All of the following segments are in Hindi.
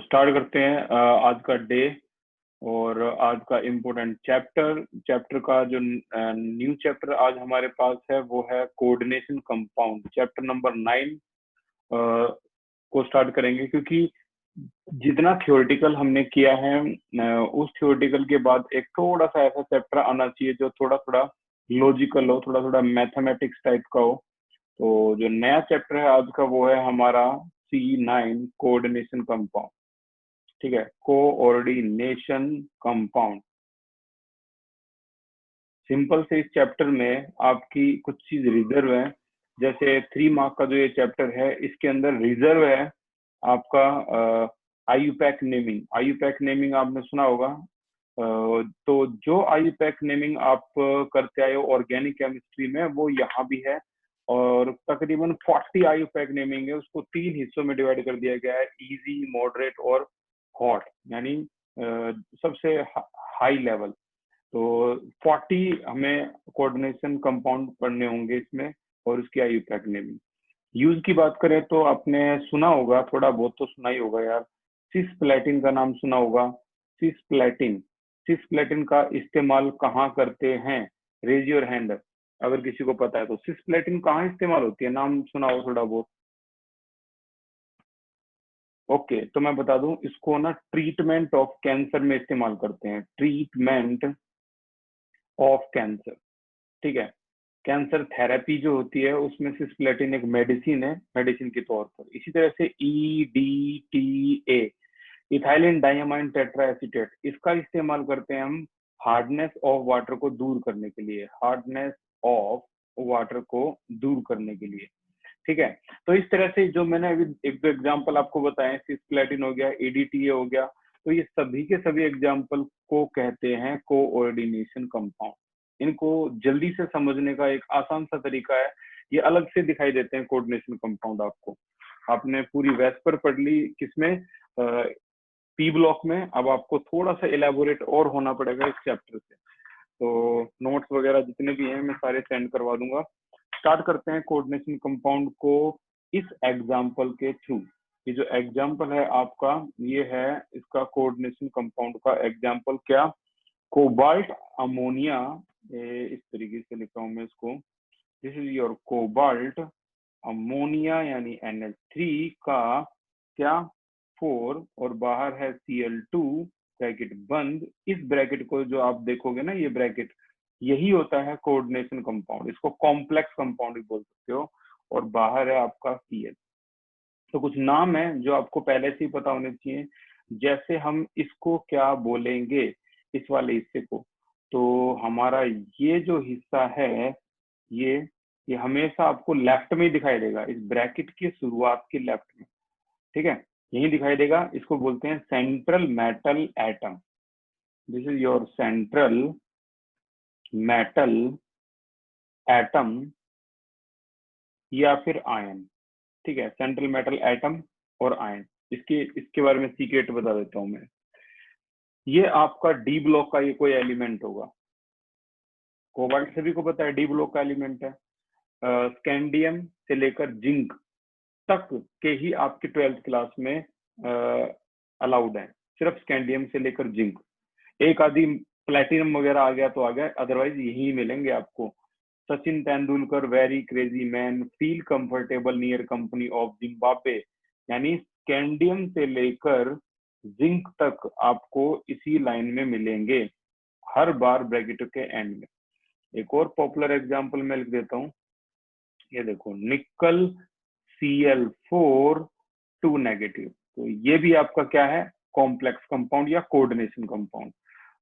स्टार्ट करते हैं आज का डे और आज का इम्पोर्टेंट चैप्टर का जो न्यू चैप्टर आज हमारे पास है वो है कोऑर्डिनेशन कंपाउंड। चैप्टर नंबर 9 को स्टार्ट करेंगे, क्योंकि जितना थ्योरेटिकल हमने किया है उस थ्योरेटिकल के बाद एक थोड़ा सा ऐसा चैप्टर आना चाहिए जो थोड़ा थोड़ा लॉजिकल हो, थोड़ा थोड़ा मैथमेटिक्स टाइप का हो। तो जो नया चैप्टर है आज का वो है हमारा C9 कोऑर्डिनेशन कंपाउंड। ठीक है, कोऑर्डिनेशन कंपाउंड। सिंपल से इस चैप्टर में आपकी कुछ चीज रिजर्व है। जैसे 3 मार्क का जो ये चैप्टर है इसके अंदर रिजर्व है आपका IUPAC नेमिंग। IUPAC नेमिंग आपने सुना होगा। तो जो IUPAC नेमिंग आप करते आए हो ऑर्गेनिक केमिस्ट्री में वो यहाँ भी है, और तकरीबन 40 IUPAC नेमिंग है। उसको 3 हिस्सों में डिवाइड कर दिया गया है, इजी, मॉडरेट और हॉट, यानी सबसे हाई लेवल। तो 40 हमें कोऑर्डिनेशन कंपाउंड पढ़ने होंगे इसमें, और उसकी IUPAC नेमिंग। यूज की बात करें तो आपने सुना होगा, थोड़ा बहुत तो सुना ही होगा यार, सिस्प्लेटिन का नाम सुना होगा। सिस्प्लेटिन का इस्तेमाल कहाँ करते हैं? रेज योर हैंड अगर किसी को पता है तो। सिस्प्लेटिन कहाँ इस्तेमाल होती है, नाम सुना हो थोड़ा बहुत? ओके, तो मैं बता दूं, इसको ना ट्रीटमेंट ऑफ कैंसर में इस्तेमाल करते हैं। ट्रीटमेंट ऑफ कैंसर, ठीक है। कैंसर थेरेपी जो होती है उसमें सिस्प्लेटिन एक मेडिसिन है, मेडिसिन के तौर पर। इसी तरह से EDTA, ethylene diamine tetra acetate, इसका इस्तेमाल करते हैं हम हार्डनेस ऑफ वाटर को दूर करने के लिए। हार्डनेस ऑफ वाटर को दूर करने के लिए, ठीक है। तो इस तरह से जो मैंने अभी एक दो एग्जांपल आपको बताए, सिस्प्लेटिन हो गया, EDTA हो गया, तो ये सभी के सभी एग्जांपल को कहते हैं कोऑर्डिनेशन कंपाउंड। इनको जल्दी से समझने का एक आसान सा तरीका है, ये अलग से दिखाई देते हैं कोऑर्डिनेशन कंपाउंड आपको। आपने पूरी वेस्पर पढ़ ली किसमें, P ब्लॉक में। अब आपको थोड़ा सा इलेबोरेट और होना पड़ेगा इस चैप्टर से। तो नोट्स वगैरह जितने भी हैं मैं सारे सेंड करवा दूंगा। स्टार्ट करते हैं कोऑर्डिनेशन कंपाउंड को इस एग्जाम्पल के थ्रू। ये जो एग्जाम्पल है आपका, ये है इसका कोऑर्डिनेशन कंपाउंड का एग्जाम्पल। क्या? कोबाल्ट अमोनिया, इस तरीके से लिखा हूं मैं इसको, this is your cobalt ammonia यानी NH3 का क्या 4, और बाहर है Cl2, ब्रैकेट बंद। इस ब्रैकेट को जो आप देखोगे ना, ये ब्रैकेट, यही होता है कोऑर्डिनेशन कंपाउंड। इसको कॉम्प्लेक्स कंपाउंड भी बोल सकते हो। और बाहर है आपका Cl। तो कुछ नाम है जो आपको पहले से ही पता होने चाहिए। जैसे हम इसको क्या बोलेंगे, इस वाले हिस्से को, तो हमारा ये जो हिस्सा है ये हमेशा आपको लेफ्ट में ही दिखाई देगा, इस ब्रैकेट की शुरुआत के लेफ्ट में, ठीक है, यही दिखाई देगा। इसको बोलते हैं central metal atom. This is your central metal atom या फिर आयन, ठीक है। सेंट्रल मेटल एटम और आयन, इसके बारे में सीक्रेट बता देता हूं मैं। ये आपका D ब्लॉक का ये कोई एलिमेंट होगा। कोबाल्ट सभी को पता है D ब्लॉक का एलिमेंट है। स्कैंडियम से लेकर जिंक तक के ही आपकी 12th क्लास में अलाउड है, सिर्फ स्कैंडियम से लेकर जिंक। एक आदि प्लेटिनम वगैरह आ गया तो आ गया, अदरवाइज यही मिलेंगे आपको। Sachin Tendulkar very crazy man, feel comfortable near company of Zimbabwe, यानी स्कैंडियम से लेकर जिंक तक आपको इसी लाइन में मिलेंगे हर बार ब्रैकेट के एंड में। एक और पॉपुलर एग्जांपल मैं लिख देता हूँ, ये देखो, निकल Cl4 2 नेगेटिव। तो ये भी आपका क्या है, कॉम्प्लेक्स कंपाउंड या कोऑर्डिनेशन कंपाउंड।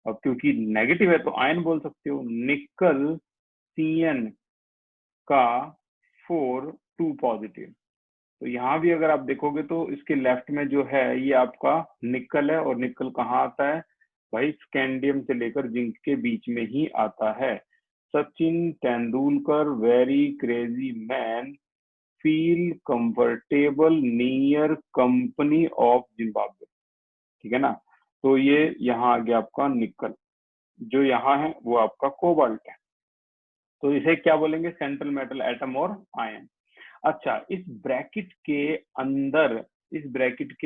अब क्योंकि नेगेटिव है तो आयन बोल सकते हो। निकल Cn का 4 2 पॉजिटिव। तो यहाँ भी अगर आप देखोगे तो इसके लेफ्ट में जो है ये आपका निकल है, और निकल कहाँ आता है भाई? स्कैंडियम से लेकर जिंक के बीच में ही आता है। Sachin Tendulkar very crazy man, feel comfortable near company of Zimbabwe, ठीक है ना। तो ये यहाँ आ गया आपका निकल, जो यहाँ है वो आपका कोबाल्ट है। तो इसे क्या बोलेंगे? सेंट्रल मेटल एटम और आयन। अच्छा, इस ब्रैकेट के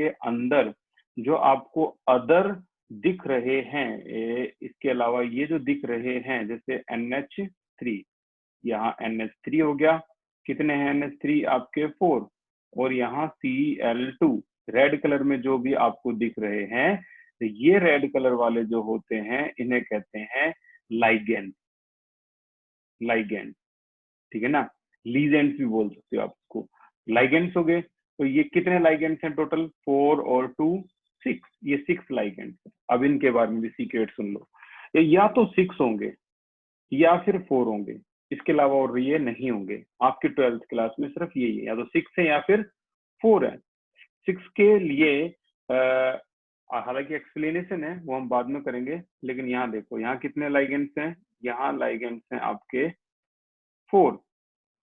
अंदर जो आपको अदर दिख रहे हैं, इसके अलावा ये जो दिख रहे हैं, जैसे NH3, यहाँ NH3 हो गया, कितने हैं NH3 आपके 4, और यहाँ Cl2, रेड कलर में जो भी आपको दिख रहे हैं, तो ये रेड कलर वाले जो होते हैं इन्हें कहते हैं लाइगेंड। लाइगेंड, ठीक है ना, लीजेंड्स भी बोल सकते हो आप इसको। लाइगेंड्स हो गए, तो ये कितने लाइगेंड्स हैं टोटल, 4 और 2 6, ये 6 लाइगेंड्स हैं। अब इनके बारे में भी सीक्रेट सुन लो, ये या तो 6 होंगे या फिर 4 होंगे, इसके अलावा और ये नहीं होंगे। आपकी 12th क्लास में सिर्फ यही है, या तो 6 है या फिर 4 है। 6 के लिए हालांकि एक्सप्लेनेशन है वो हम बाद में करेंगे, लेकिन यहाँ देखो, यहाँ कितने लाइगेंड्स हैं, यहाँ लाइगेंड्स हैं आपके 4,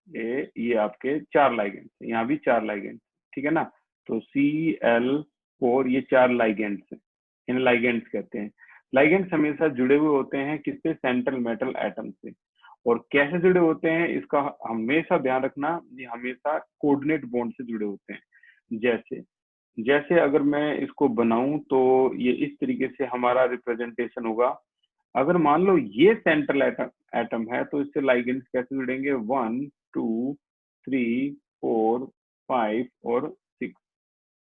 ये आपके 4 लाइगेंड्स, यहाँ भी 4 लाइगेंड्स, ठीक है ना। तो Cl4, ये 4 लाइगेंड्स हैं, इन लाइगेंड्स कहते हैं। लाइगेंड्स हमेशा जुड़े हुए होते हैं किससे, सेंट्रल मेटल एटम से। और कैसे जुड़े होते हैं इसका हमेशा ध्यान रखना, ये हमेशा कोऑर्डिनेट बॉन्ड से जुड़े होते हैं। जैसे जैसे अगर मैं इसको बनाऊं तो ये इस तरीके से हमारा रिप्रेजेंटेशन होगा। अगर मान लो ये सेंट्रल एटम है तो इससे लाइगेंड्स कैसे जुड़ेंगे, 1 2 3 4 5 और 6,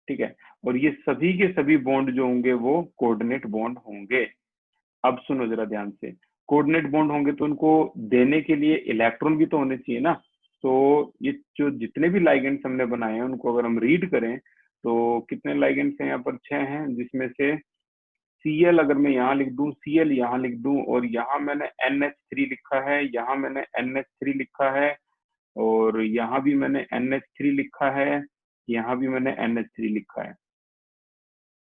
ठीक है। और ये सभी के सभी बॉन्ड जो होंगे वो कोऑर्डिनेट बॉन्ड होंगे। अब सुनो जरा ध्यान से, कोऑर्डिनेट बॉन्ड होंगे तो उनको देने के लिए इलेक्ट्रॉन भी तो होने चाहिए ना। तो ये जो जितने भी लाइगेंड्स हमने बनाए हैं उनको अगर हम रीड करें तो कितने लाइगेंड्स हैं, यहाँ पर 6 हैं, जिसमें से Cl अगर मैं यहाँ लिख दूं, Cl यहाँ लिख दूं, और यहाँ मैंने NH3 लिखा है, यहाँ मैंने NH3 लिखा है, और यहाँ भी मैंने NH3 लिखा है, यहाँ भी मैंने NH3 लिखा है,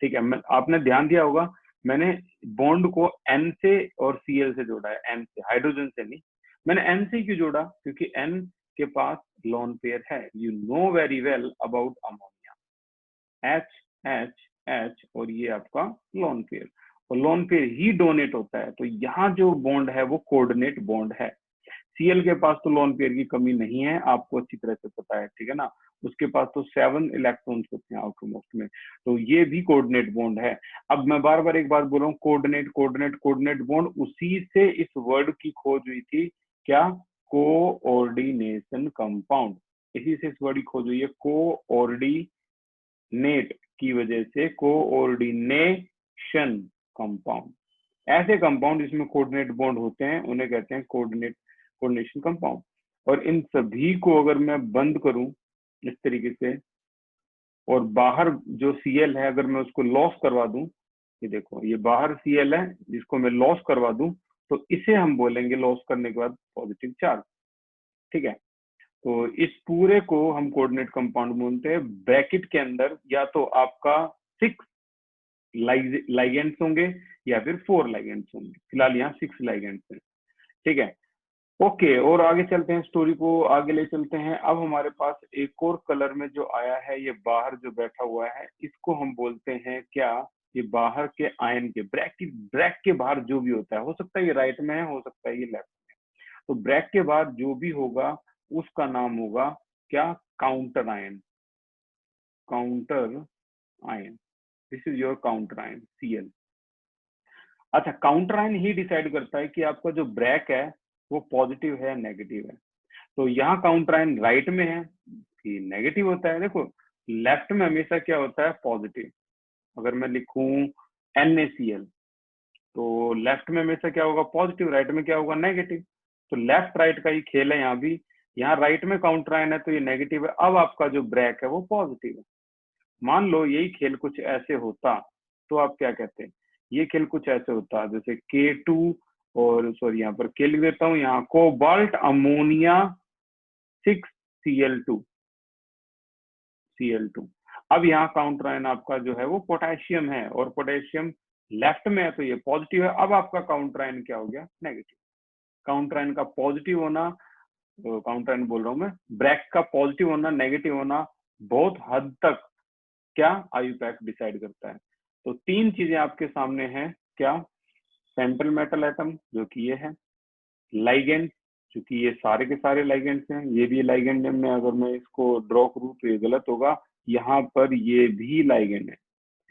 ठीक है। आपने ध्यान दिया होगा, मैंने बॉन्ड को N से और Cl से जोड़ा है, N से, हाइड्रोजन से नहीं। मैंने N से क्यों जोड़ा, क्योंकि N के पास लोन पेयर है। You know very well about ammonia, H H H, और ये आपका लोन पेयर, और लोन पेयर ही डोनेट होता है। तो यहाँ जो बॉन्ड है वो कोऑर्डिनेट बॉन्ड है। Cl के पास तो लोन पेयर की कमी नहीं है, आपको अच्छी तरह से पता है, ठीक है ना। उसके पास तो 7 इलेक्ट्रॉन्स होते हैं आउटरमोस्ट में, तो ये भी कोऑर्डिनेट बॉन्ड है। अब मैं बार बार एक बार बोल रहा हूँ, कोऑर्डिनेट कोऑर्डिनेट कोऑर्डिनेट बॉन्ड, उसी से इस वर्ड की खोज हुई थी, क्या, कोऑर्डिनेशन कंपाउंड, इसी से इस वर्ड की खोज हुई है। कोऑर्डिनेट की वजह से कोऑर्डिनेशन कंपाउंड, ऐसे कंपाउंड जिसमें कोऑर्डिनेट बॉन्ड होते हैं उन्हें कहते हैं कोऑर्डिनेशन कंपाउंड। और इन सभी को अगर मैं बंद करूं इस तरीके से, और बाहर जो Cl है अगर मैं उसको लॉस करवा दूं, ये देखो ये बाहर Cl है, जिसको मैं लॉस करवा दूं तो इसे हम बोलेंगे लॉस करने के बाद पॉजिटिव चार्ज, ठीक है। तो इस पूरे को हम कोऑर्डिनेट कंपाउंड बोलते हैं। ब्रैकेट के अंदर या तो आपका 6 लाइगेंड्स होंगे या फिर 4 लाइगेंड्स होंगे, फिलहाल यहाँ 6 लाइगेंड्स हैं, ठीक है। ओके, और आगे चलते हैं, स्टोरी को आगे ले चलते हैं। अब हमारे पास एक और कलर में जो आया है, ये बाहर जो बैठा हुआ है, इसको हम बोलते हैं क्या, ये बाहर के आयन के ब्रैक के बाहर जो भी होता है, हो सकता है ये राइट में है, हो सकता है ये लेफ्ट में, तो ब्रैक के बाहर जो भी होगा उसका नाम होगा क्या, counter ion. Counter ion, this is your counter ion Cl। अच्छा, काउंटर आयन ही डिसाइड करता है कि आपका जो ब्रैक है वो पॉजिटिव है या नेगेटिव है। तो यहाँ काउंटर आयन राइट में है कि नेगेटिव होता है, देखो लेफ्ट में हमेशा क्या होता है, पॉजिटिव। अगर मैं लिखूं NaCl तो लेफ्ट में हमेशा क्या होगा, पॉजिटिव, राइट में क्या होगा, नेगेटिव। तो लेफ्ट राइट का ही खेल है यहाँ भी, यहाँ राइट में काउंटर आयन है तो ये नेगेटिव है, अब आपका जो ब्रैक है वो पॉजिटिव है। मान लो यही खेल कुछ ऐसे होता तो आप क्या कहते हैं, ये खेल कुछ ऐसे होता जैसे K2, और सॉरी यहाँ पर K लिख देता हूँ, यहाँ कोबाल्ट अमोनिया 6Cl2 Cl2। अब यहाँ काउंटर आयन आपका जो है वो पोटेशियम है, और पोटेशियम लेफ्ट में है तो ये पॉजिटिव है। अब आपका काउंटर आयन क्या हो गया, नेगेटिव। काउंटर आयन का पॉजिटिव होना, काउंटर आयन बोल रहा हूँ मैं, ब्रैक का पॉजिटिव होना नेगेटिव होना बहुत हद तक क्या आयुपैक डिसाइड करता है। तो 3 चीजें आपके सामने हैं, क्या, सेंट्रल मेटल एटम जो कि ये है, लाइगेंड जो कि ये सारे के सारे लाइगेंड्स हैं, ये भी लाइगेंड है, मैं अगर मैं इसको ड्रॉ करूं तो ये गलत होगा, यहाँ पर ये भी लाइगेंड है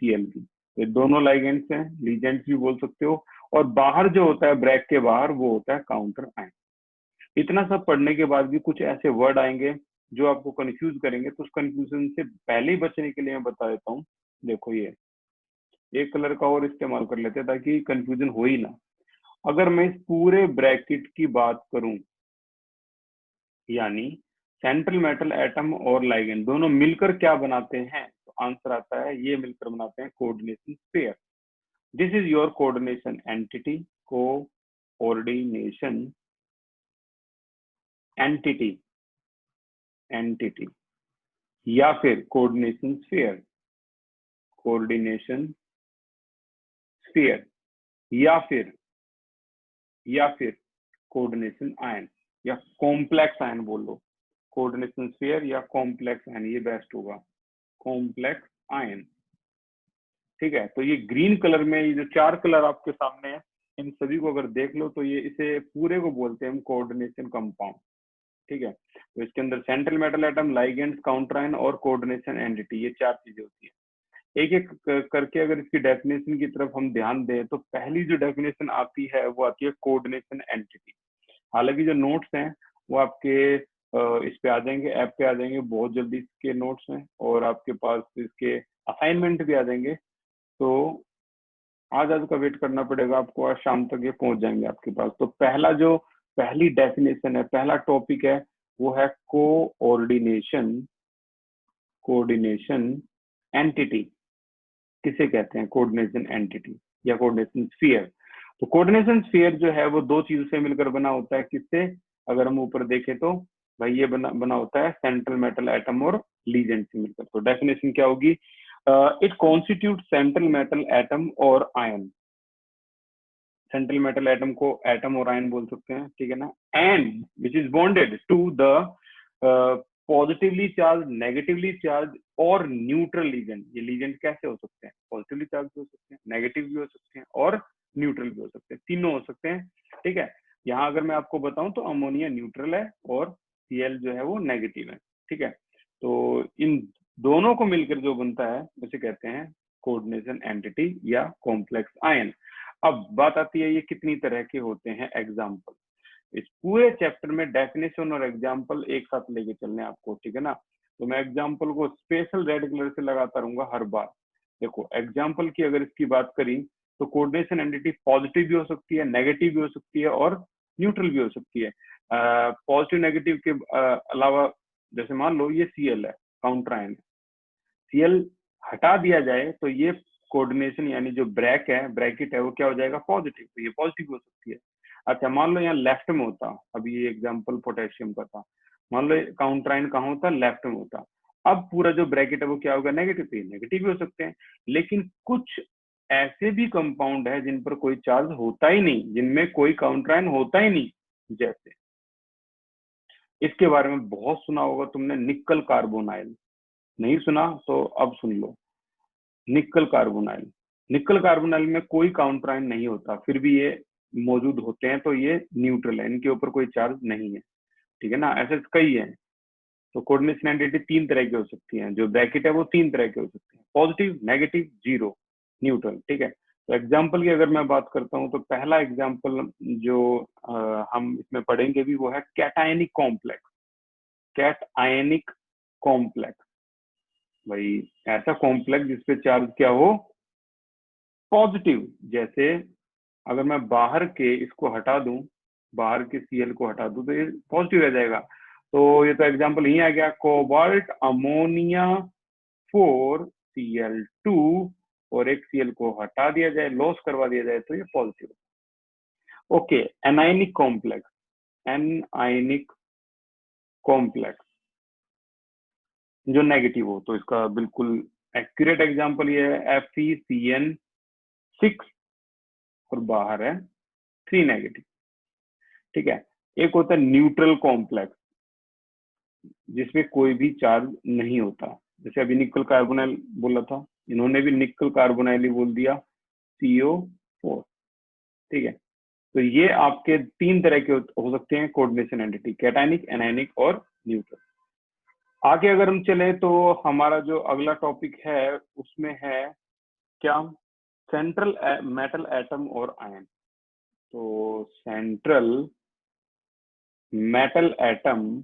Cl भी, ये दोनों लाइगेंड्स हैं, लीजेंड्स भी बोल सकते हो। और बाहर जो होता है ब्रैक के बाहर वो होता है काउंटर आयन। इतना सब पढ़ने के बाद भी कुछ ऐसे वर्ड आएंगे जो आपको कंफ्यूज करेंगे, तो उस कंफ्यूजन से पहले ही बचने के लिए मैं बता देता हूँ। देखो ये एक कलर का और इस्तेमाल कर लेते हैं ताकि कंफ्यूजन हो ही ना। अगर मैं इस पूरे ब्रैकेट की बात करूं, यानी सेंट्रल मेटल एटम और लाइगेंड दोनों मिलकर क्या बनाते हैं, तो आंसर आता है ये मिलकर बनाते हैं coordination pair. This is your coordination entity, coordination entity, entity या फिर कोऑर्डिनेशन स्फीयर, कोऑर्डिनेशन स्फीयर या फिर कोऑर्डिनेशन आयन या कॉम्प्लेक्स आयन बोल लो। कोऑर्डिनेशन स्फीयर या कॉम्प्लेक्स आयन, ये बेस्ट होगा, कॉम्प्लेक्स आयन। ठीक है, तो ये ग्रीन कलर में ये जो चार कलर आपके सामने है, इन सभी को अगर देख लो तो ये इसे पूरे को बोलते हैं हम कोऑर्डिनेशन कंपाउंड। ठीक है, तो इसके अंदर central metal atom, ligands, counter ion और कोऑर्डिनेशन एंटिटी, ये चार चीजें होती है। एक एक करके अगर इसकी डेफिनेशन की तरफ हम ध्यान दें तो पहली जो डेफिनेशन आती है वो आती है कोऑर्डिनेशन एंटिटी। हालांकि जो नोट्स हैं वो आपके इस पे आ जाएंगे, ऐप पे आ जाएंगे बहुत जल्दी इसके नोट्स हैं, और आपके पास इसके असाइनमेंट भी आ जाएंगे। तो आज का वेट करना पड़ेगा आपको, आज शाम तक ये पहुंच जाएंगे आपके पास। तो पहली डेफिनेशन है, पहला टॉपिक है वो है कोऑर्डिनेशन, कोऑर्डिनेशन एंटिटी किसे कहते हैं, कोऑर्डिनेशन एंटिटी या कोऑर्डिनेशन स्फीयर। तो कोऑर्डिनेशन स्फीयर जो है वो दो चीजों से मिलकर बना होता है। किससे, अगर हम ऊपर देखें तो भाई ये बना होता है सेंट्रल मेटल एटम और लीजेंड से मिलकर। तो डेफिनेशन क्या होगी, it constitute central metal atom और आयन। सेंट्रल मेटल एटम को एटम और आयन बोल सकते हैं, ठीक है ना। And which is bonded to the positively charge, negatively charge और न्यूट्रल लीजेंड। ये लीजेंड कैसे हो सकते हैं, पॉजिटिवली चार्ज भी हो सकते हैं, नेगेटिव भी हो सकते हैं और न्यूट्रल भी हो सकते हैं, तीनों हो सकते हैं। ठीक है, यहाँ अगर मैं आपको बताऊं तो अमोनिया न्यूट्रल है और Cl जो है वो नेगेटिव है। ठीक है, तो इन दोनों को मिलकर जो बनता है उसे कहते हैं कोऑर्डिनेशन एंटिटी या कॉम्प्लेक्स आयन। अब बात आती है ये कितनी तरह के होते हैं एग्जाम्पल। इस पूरे चैप्टर में डेफिनेशन और एग्जाम्पल एक साथ लेके चलने आपको, ठीक है ना। तो मैं एग्जाम्पल को स्पेशल रेड कलर से लगाता रहूंगा हर बार। देखो एग्जाम्पल की अगर इसकी बात करी तो कोऑर्डिनेशन एंटिटी पॉजिटिव भी हो सकती है, नेगेटिव भी हो सकती है और न्यूट्रल भी हो सकती है। पॉजिटिव नेगेटिव के अलावा जैसे मान लो ये Cl है, काउंटर आयन है, Cl हटा दिया जाए तो ये कोऑर्डिनेशन यानी जो ब्रैकेट है वो क्या हो जाएगा, पॉजिटिव। तो ये पॉजिटिव हो सकती है। अच्छा मान लो यहाँ लेफ्ट में होता, अभी ये एग्जांपल पोटेशियम का था, मान लो काउंटर आयन कहाँ होता, लेफ्ट में होता, अब पूरा जो ब्रैकेट है वो क्या होगा, नेगेटिव। तो नेगेटिव भी हो सकते हैं। लेकिन कुछ ऐसे भी कंपाउंड है जिन पर कोई चार्ज होता ही नहीं, जिनमें कोई काउंटर आयन होता ही नहीं। जैसे इसके बारे में बहुत सुना होगा तुमने, निकल कार्बोनाइल। नहीं सुना तो अब सुन लो, निकल कार्बोनाइल। निकल कार्बोनाइल में कोई काउंटर आयन नहीं होता, फिर भी ये मौजूद होते हैं, तो ये न्यूट्रल है, इनके ऊपर कोई चार्ज नहीं है। ठीक है ना, ऐसे कई हैं। तो कोऑर्डिनेशन एंटिटी तीन तरह की हो सकती है, जो ब्रैकेट है वो तीन तरह के हो सकते हैं, पॉजिटिव, नेगेटिव, जीरो, न्यूट्रल। ठीक है, तो एग्जाम्पल की अगर मैं बात करता हूँ तो पहला एग्जाम्पल जो हम इसमें पढ़ेंगे भी वो है कैटायनिक कॉम्प्लेक्स। कैटायनिक कॉम्प्लेक्स, भाई ऐसा कॉम्प्लेक्स जिसपे चार्ज क्या हो, पॉजिटिव। जैसे अगर मैं बाहर के इसको हटा दूं, बाहर के Cl को हटा दूं तो ये पॉजिटिव रह जाएगा। तो ये तो एग्जांपल ही आ गया, कोबाल्ट अमोनिया 4Cl2, और एक Cl को हटा दिया जाए, लॉस करवा दिया जाए तो ये positive. Okay, anionic complex, anionic complex जो नेगेटिव हो, तो इसका बिल्कुल एक्यूरेट एग्जांपल ये है FeCN6 और बाहर है 3 नेगेटिव। ठीक है, एक होता है न्यूट्रल कॉम्प्लेक्स जिसमें कोई भी चार्ज नहीं होता, जैसे अभी निकल कार्बोनाइल बोला था, इन्होंने भी निकल कार्बोनाइल ही बोल दिया, CO4। ठीक है, तो ये आपके तीन तरह के हो सकते हैं कोऑर्डिनेशन एंटिटी, कैटायनिक, एनायनिक और न्यूट्रल। आगे अगर हम चले तो हमारा जो अगला टॉपिक है उसमें है क्या, सेंट्रल मेटल एटम और आयन। तो सेंट्रल मेटल एटम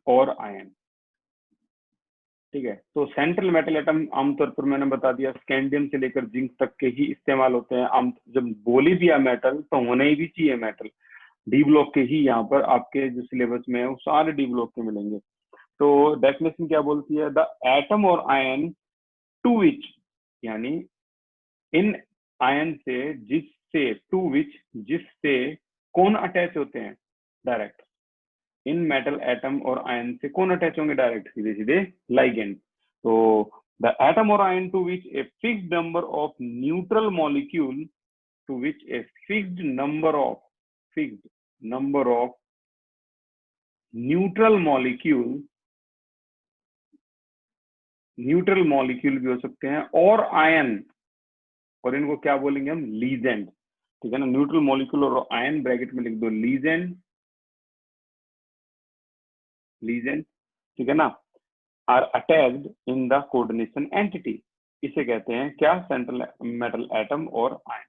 और आयन, ठीक है। तो सेंट्रल मेटल एटम आमतौर पर मैंने बता दिया स्कैंडियम से लेकर जिंक तक के ही इस्तेमाल होते हैं। आम जब बोली दिया मेटल तो होने ही भी चाहिए मेटल। डी ब्लॉक के ही यहाँ पर आपके जो सिलेबस में है वो सारे डी ब्लॉक के मिलेंगे। तो डेफिनेशन क्या बोलती है, द एटम और आयन टू विच, यानी इन आयन से जिससे, टू विच जिससे कौन अटैच होते हैं, डायरेक्ट। इन मेटल एटम और आयन से कौन अटैच होंगे डायरेक्ट, सीधे सीधे लाइगेंड। तो द एटम और ion to which a fixed number of neutral molecule, to which a fixed number of neutral molecule भी हो सकते हैं, और आयन, और इनको क्या बोलेंगे हम, लीजेंड, ठीक है ना। न्यूट्रल मॉलिक्यूल और आयन ब्रैकेट में लिख दो लीजेंड, ठीक है ना, are attached in the coordination entity. इसे कहते हैं क्या, सेंट्रल मेटल एटम और आयन,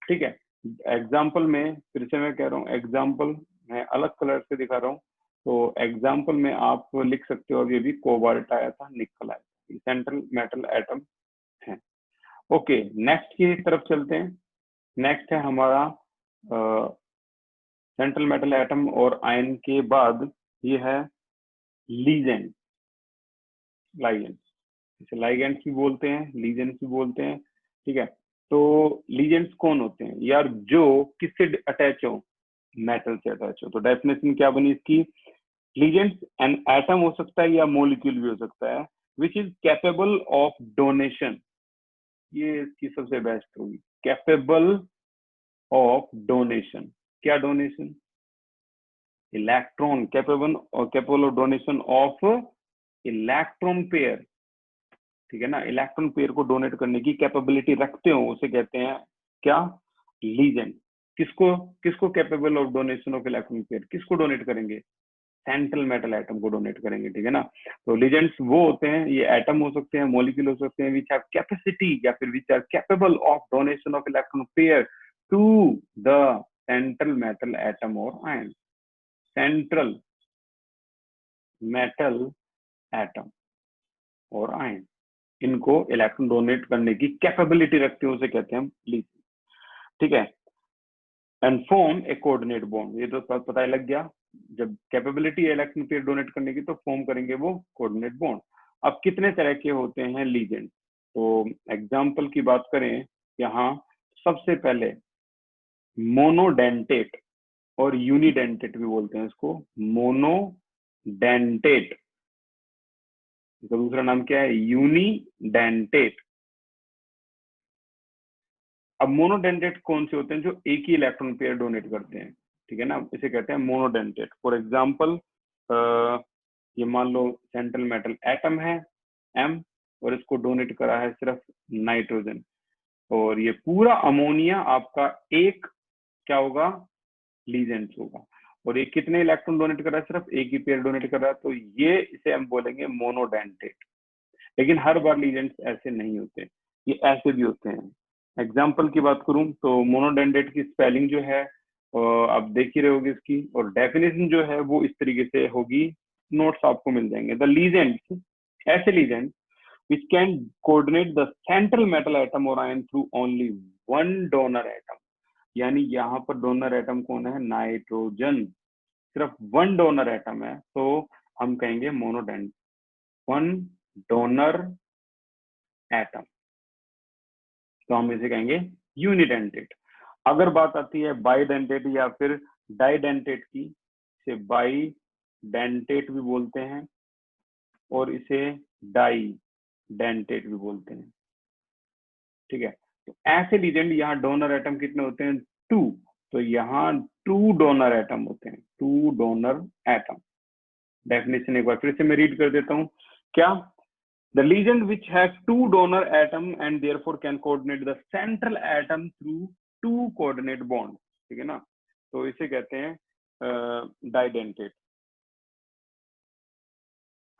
ठीक है। एग्जाम्पल में फिर से मैं कह रहा हूँ, एग्जाम्पल मैं अलग कलर से दिखा रहा हूँ। तो एग्जाम्पल में आप लिख सकते हो, अभी कोबाल्ट आया था, निकल आया था, सेंट्रल मेटल एटम है। ओके, नेक्स्ट की तरफ चलते हैं। नेक्स्ट है हमारा सेंट्रल मेटल एटम और आयन के बाद ये है लीजेंड, इसे लाइगेंड्स भी बोलते हैं, लीजेंड्स भी बोलते हैं, ठीक है। तो लीजेंड्स कौन होते हैं यार, जो किससे अटैच हो, मेटल से अटैच हो। तो डेफिनेशन क्या बनी इसकी, लीजेंड्स एन एटम हो सकता है या मॉलिक्यूल भी हो सकता है, which is capable of donation, ये इसकी सबसे बेस्ट होगी, कैपेबल ऑफ डोनेशन। क्या donation, electron, capable of donation of electron pair, ठीक है ना। इलेक्ट्रॉन पेयर को डोनेट करने की कैपेबिलिटी रखते हो, उसे कहते हैं क्या, लीजेंड। किसको किसको capable of donation of electron pair, किसको डोनेट करेंगे, सेंट्रल मेटल एटम को डोनेट करेंगे, ठीक है ना। तो लीजेंड्स वो होते हैं, ये एटम हो सकते हैं, मॉलिक्यूल हो सकते हैं, विच हैव कैपेसिटी या फिर which are capable of donation of electron pair to the central metal atom और आयन। सेंट्रल मेटल एटम और आयन, इनको इलेक्ट्रॉन डोनेट करने की कैपेबिलिटी रखते हैं, उसे कहते हैं हम लीजेंड, ठीक है। And form A coordinate bond, ये तो पता ही लग गया, जब कैपेबिलिटी है इलेक्ट्रॉन पेयर डोनेट करने की तो फॉर्म करेंगे वो कोऑर्डिनेट बॉन्ड। अब कितने तरह के होते हैं लीजेंड, तो एग्जांपल की बात करें यहाँ, सबसे पहले मोनोडेंटेट और यूनिडेंटेट भी बोलते हैं इसको, मोनोडेंटेट, इसका दूसरा नाम क्या है, यूनिडेंटेट। अब मोनोडेंटेट कौन से होते हैं, जो एक ही इलेक्ट्रॉन पेयर डोनेट करते हैं, ठीक है ना, इसे कहते हैं मोनोडेंटेट। फॉर एग्जांपल ये मान लो सेंट्रल मेटल एटम है M, और इसको डोनेट करा है सिर्फ नाइट्रोजन, और ये पूरा अमोनिया आपका एक क्या होगा, लीजेंड होगा। और ये कितने इलेक्ट्रॉन डोनेट कर रहा है, सिर्फ एक ही पेयर डोनेट कर रहा है, तो ये इसे हम बोलेंगे मोनोडेंटेट। लेकिन हर बार लीजेंड्स ऐसे नहीं होते, ये ऐसे भी होते हैं। एग्जाम्पल की बात करूं तो मोनोडेंडेट की स्पेलिंग जो है आप देख ही रहे होगे इसकी, और डेफिनेशन जो है वो इस तरीके से होगी, नोट्स आपको मिल जाएंगे। द लीजेंड्स, ऐसे legend which can coordinate the central metal atom or ion through only one donor atom, यानी यहाँ पर डोनर एटम कौन है, नाइट्रोजन, सिर्फ वन डोनर एटम है, तो हम कहेंगे मोनोडेंट, वन डोनर एटम, तो हम इसे कहेंगे यूनिडेंटेट। अगर बात आती है बाइडेंटेट या फिर डाइडेंटेट की, इसे बाइडेंटेट भी बोलते हैं और इसे डाइडेंटेट भी बोलते हैं, ठीक है। तो ऐसे लीजेंड, यहाँ डोनर एटम कितने होते हैं, 2, तो यहाँ 2 डोनर एटम होते हैं, 2 डोनर एटम। डेफिनेशन एक बार फिर से मैं रीड कर देता हूँ, क्या, the legend which has 2 donor atom and therefore can coordinate the central atom through 2 coordinate bond, ठीक है ना। तो इसे कहते हैं डाइडेंटेट,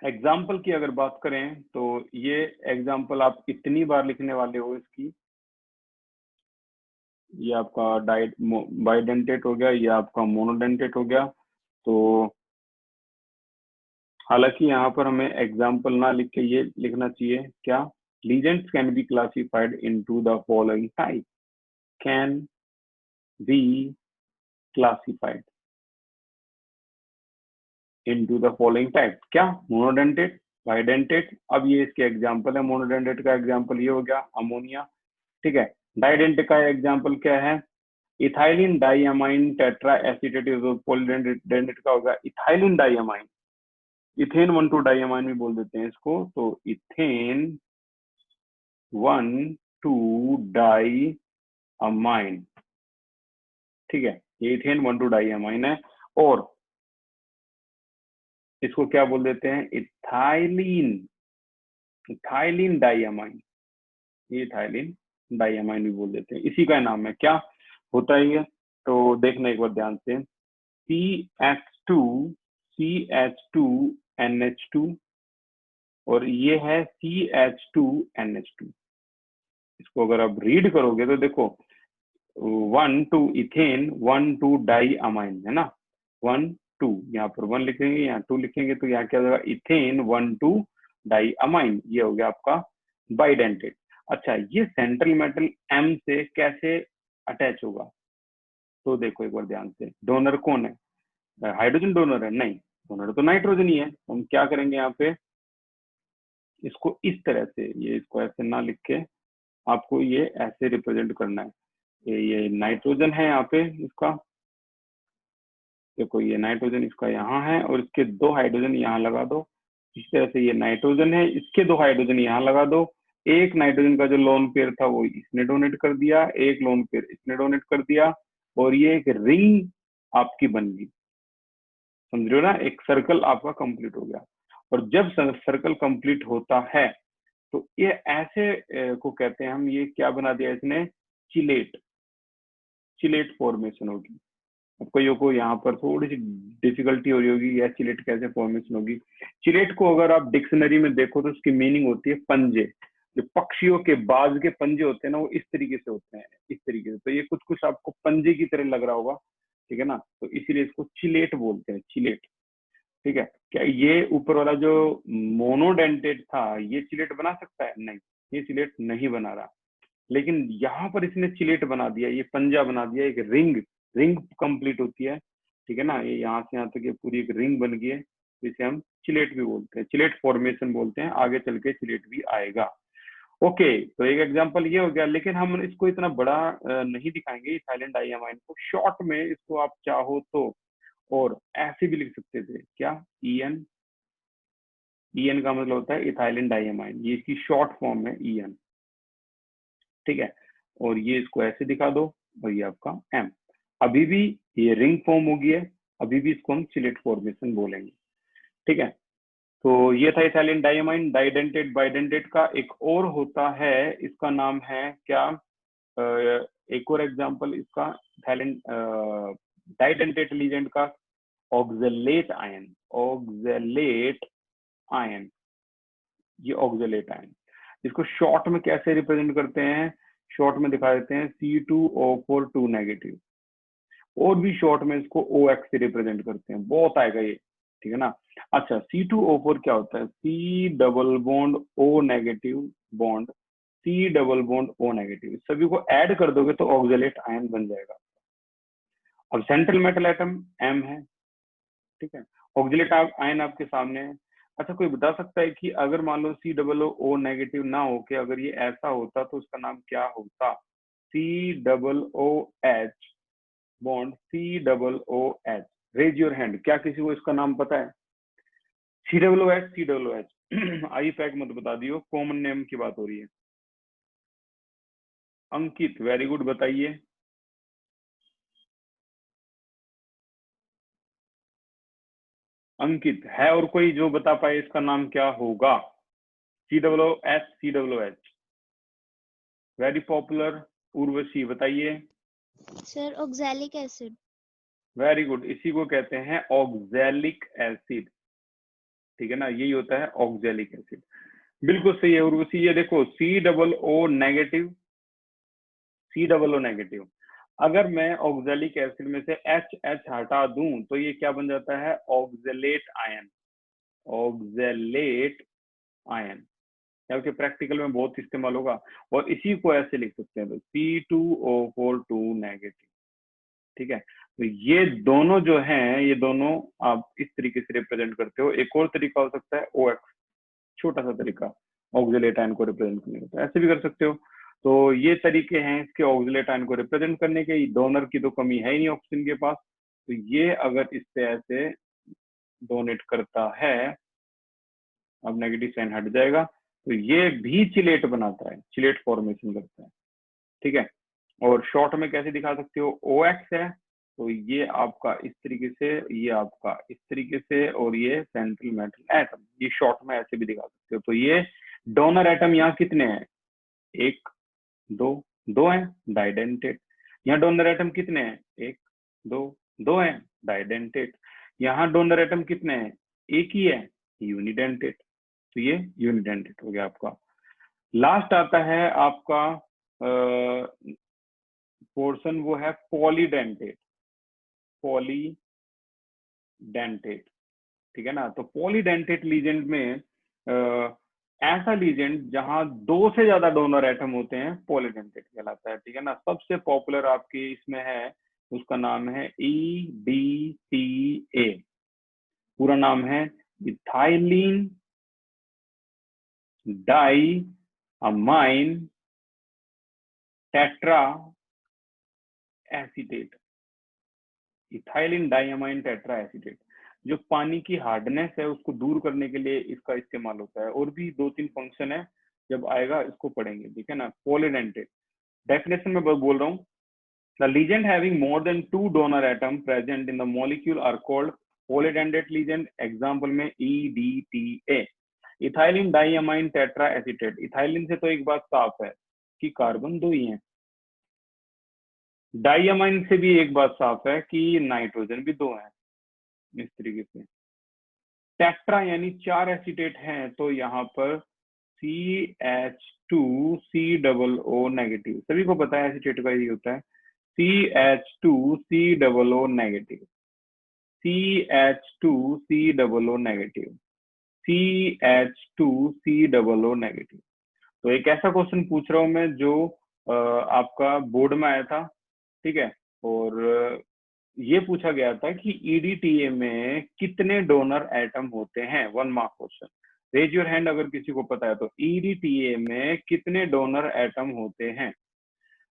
एग्जाम्पल की अगर बात करें तो ये एग्जाम्पल आप इतनी बार लिखने वाले हो इसकी, ये आपका बाइडेंटेट हो गया, ये आपका मोनोडेंटेट हो गया। तो हालांकि यहाँ पर हमें एग्जाम्पल ना लिख के ये लिखना चाहिए क्या, legends can be classified into the following type, can be classified into the following type, क्या, मोनोडेंटेट, बाइडेंटेट। अब ये इसके एग्जाम्पल है, मोनोडेंटेट का एग्जाम्पल ये हो गया अमोनिया, ठीक है। डाइडेंटेट का एग्जाम्पल क्या है, ethylene diamine tetra acetate. Polydentate का होगा इथाइलिन डाइअमाइन, इथेन 1,2 डाइअमाइन भी बोल देते हैं इसको, तो इथेन 1,2 डाइअमाइन, ठीक है, ये इथेन 1,2 डाइअमाइन है। और इसको क्या बोल देते हैं, इथाइलिन, इथाइलिन डाइअमाइन, ये इथाइलिन डाइअमाइन भी बोल देते हैं, इसी का नाम है। क्या होता है ये, तो देखना एक बार ध्यान से, CH2 CH2NH2 और ये है CH2NH2। इसको अगर आप रीड करोगे तो देखो 1,2 इथेन 1,2 डाइअमाइन है ना, 1,2 यहाँ पर 1 लिखेंगे, यहाँ 2 लिखेंगे, तो यहाँ क्या होगा, इथेन 1,2 डाइअमाइन, ये हो गया आपका बाइडेंटेट। अच्छा, ये सेंट्रल मेटल M से कैसे अटैच होगा, तो देखो एक बार ध्यान से, डोनर कौन है, हाइड्रोजन डोनर है, नहीं, डोनर तो नाइट्रोजन ही है। तो हम क्या करेंगे यहाँ पे, इसको इस तरह से, ये इसको ऐसे ना लिख के आपको ये ऐसे रिप्रेजेंट करना है, ये नाइट्रोजन है यहाँ पे इसका, देखो ये नाइट्रोजन इसका यहाँ है और इसके 2 हाइड्रोजन यहाँ लगा दो। इस तरह से ये नाइट्रोजन है, इसके 2 हाइड्रोजन यहाँ लगा दो। एक नाइट्रोजन का जो लोन पेयर था वो इसने डोनेट कर दिया, एक लोन पेयर इसने डोनेट कर दिया, और ये एक रिंग आपकी बन गई, समझ रहे हो ना, एक सर्कल आपका कंप्लीट हो गया। और जब सर्कल कंप्लीट होता है तो ये ऐसे को कहते हैं हम, ये क्या बना दिया इसने, चिलेट, चिलेट फॉर्मेशन होगी। अब कईयों को यहाँ पर थोड़ी सी डिफिकल्टी हो रही होगी, या चिलेट कैसे फॉर्मेशन होगी। चिलेट को अगर आप डिक्शनरी में देखो तो उसकी मीनिंग होती है पंजे, जो पक्षियों के बाज के पंजे होते हैं ना, वो इस तरीके से होते हैं, इस तरीके से। तो ये कुछ कुछ आपको पंजे की तरह लग रहा होगा, ठीक है ना, तो इसीलिए इसको चिलेट बोलते हैं, चिलेट, ठीक है। क्या ये ऊपर वाला जो मोनोडेंटेट था ये चिलेट बना सकता है, नहीं, ये चिलेट नहीं बना रहा। लेकिन यहाँ पर इसने चिलेट बना दिया, ये पंजा बना दिया, एक रिंग, रिंग कंप्लीट होती है, ठीक है ना, ये यहाँ से यहाँ तक ये पूरी एक रिंग बन गई है, जिसे हम चिलेट भी बोलते हैं, चिलेट फॉर्मेशन बोलते हैं, आगे चल के चिलेट भी आएगा। ओके, तो एक एग्जांपल ये हो गया, लेकिन हम इसको इतना बड़ा नहीं दिखाएंगे इथाइलिन डाइअमाइन को, शॉर्ट में इसको आप चाहो तो और ऐसे भी लिख सकते थे, क्या, EN, EN का मतलब होता है इथाइलिन डाइअमाइन, ये इसकी शॉर्ट फॉर्म है EN, ठीक है। और ये इसको ऐसे दिखा दो, और ये आपका M, अभी भी ये रिंग फॉर्म होगी है, अभी भी इसको हम चिलेट फॉर्मेशन बोलेंगे, ठीक है। तो ये था इथाइलिन डाइअमाइन। डाइडेंटेट बाइडेंटेट का एक और होता है, इसका नाम है क्या, एक और एग्जांपल इसका, इथाइलिन डाइडेंटेट लीजेंड का, ऑक्सलेट आयन, ऑक्सलेट आयन, ये ऑक्सलेट आयन, इसको शॉर्ट में कैसे रिप्रेजेंट करते हैं, शॉर्ट में दिखा देते हैं C2O4 2 नेगेटिव, और भी शॉर्ट में इसको OX से रिप्रेजेंट करते हैं, बहुत आएगा ये, ठीक है ना। अच्छा, C2O4 क्या होता है, C double bond O negative bond C double bond O negative, सभी को ऐड कर दोगे तो ऑक्सलेट आयन बन जाएगा। अब सेंट्रल मेटल एटम M है, ठीक है, ऑक्सलेट आयन आपके सामने है। अच्छा, कोई बता सकता है कि अगर मान लो COO नेगेटिव ना हो के अगर ये ऐसा होता तो उसका नाम क्या होता, COOH bond COOH, raise your hand, क्या किसी को इसका नाम पता है, COOH आई पैक मत बता दियो, कॉमन नेम की बात हो रही है। अंकित, वेरी गुड, बताइए। अंकित है और कोई जो बता पाए इसका नाम क्या होगा, COOH, वेरी पॉपुलर। उर्वशी बताइए। Sir oxalic acid. Very good, इसी को कहते हैं ऑक्सैलिक एसिड, ठीक है ना, यही होता है ऑक्जेलिक एसिड। बिल्कुल सही है उर्वशी, ये देखो COO नेगेटिव, COO नेगेटिव, अगर मैं ऑक्जेलिक एसिड में से H हटा दूं तो ये क्या बन जाता है, ऑक्जेलेट आयन, ऑक्जेलेट आयन, क्योंकि प्रैक्टिकल में बहुत इस्तेमाल होगा। और इसी को ऐसे लिख सकते हैं, तो C2O4 2 नेगेटिव, ठीक है। तो ये दोनों जो हैं, ये दोनों आप इस तरीके से रिप्रेजेंट करते हो। एक और तरीका हो सकता है OX, छोटा सा तरीका ऑक्सिलेट आयन को रिप्रेजेंट करने का, तो ऐसे भी कर सकते हो। तो ये तरीके हैं इसके ऑक्सिलेट आयन को रिप्रेजेंट करने के। डोनर की तो कमी है ही नहीं ऑक्सीजन के पास, तो ये अगर इससे ऐसे डोनेट करता है, अब नेगेटिव साइन हट जाएगा, तो ये भी चिलेट बनाता है, चिलेट फॉर्मेशन करता है, ठीक है। और शॉर्ट में कैसे दिखा सकते हो, OX है तो ये आपका इस तरीके से, ये आपका इस तरीके से, और ये सेंट्रल मेटल एटम, ये शॉर्ट में ऐसे भी दिखा सकते हो। तो ये डोनर एटम यहाँ कितने हैं, 1 2 2 हैं, डाइडेंटेट। यहाँ डोनर एटम कितने हैं, 1 2 2 हैं, डाइडेंटेट। यहाँ डोनर एटम कितने हैं, 1 ही है, यूनिडेंटेट। तो ये यूनिडेंटेट हो गया आपका। लास्ट आता है आपका पोर्शन, वो है पॉलीडेंटेट, पॉलीडेंटेट, ठीक है ना। तो पॉलीडेंटेट लीजेंड में ऐसा लीजेंड जहां 2 से ज्यादा डोनर एटम होते हैं पॉलीडेंटेट कहलाता है, ठीक है ना। सबसे पॉपुलर आपकी इसमें है, उसका नाम है EDTA, पूरा नाम है ethylene di amine tetra acetate, ethylene diamine tetra acetate. जो पानी की हार्डनेस है उसको दूर करने के लिए इसका इस्तेमाल होता है। और भी 2-3 फंक्शन है, जब आएगा इसको पढ़ेंगे, ठीक है ना। पॉलीडेंटेट डेफिनेशन में बोल रहा हूँ, the legend having more than 2 donor atom present in the molecule are called polydentate legend. Example में EDTA, ethylene diamine tetra acetate. इथाइलिन से तो एक बात साफ है कि कार्बन 2 ही हैं, डाइअमाइन से भी एक बात साफ है कि नाइट्रोजन भी 2 है, इस तरीके से। टेट्रा यानी 4 एसीटेट हैं, तो यहाँ पर CH2COO नेगेटिव, सभी को पता है एसीटेट का यही होता है, CH2COO negative, CH2COO negative, CH2COO negative. तो एक ऐसा क्वेश्चन पूछ रहा हूं मैं जो आपका बोर्ड में आया था, ठीक है। और ये पूछा गया था कि EDTA में कितने डोनर एटम होते हैं, 1 mark question. Raise your hand अगर किसी को पता है। तो EDTA में कितने डोनर एटम होते हैं,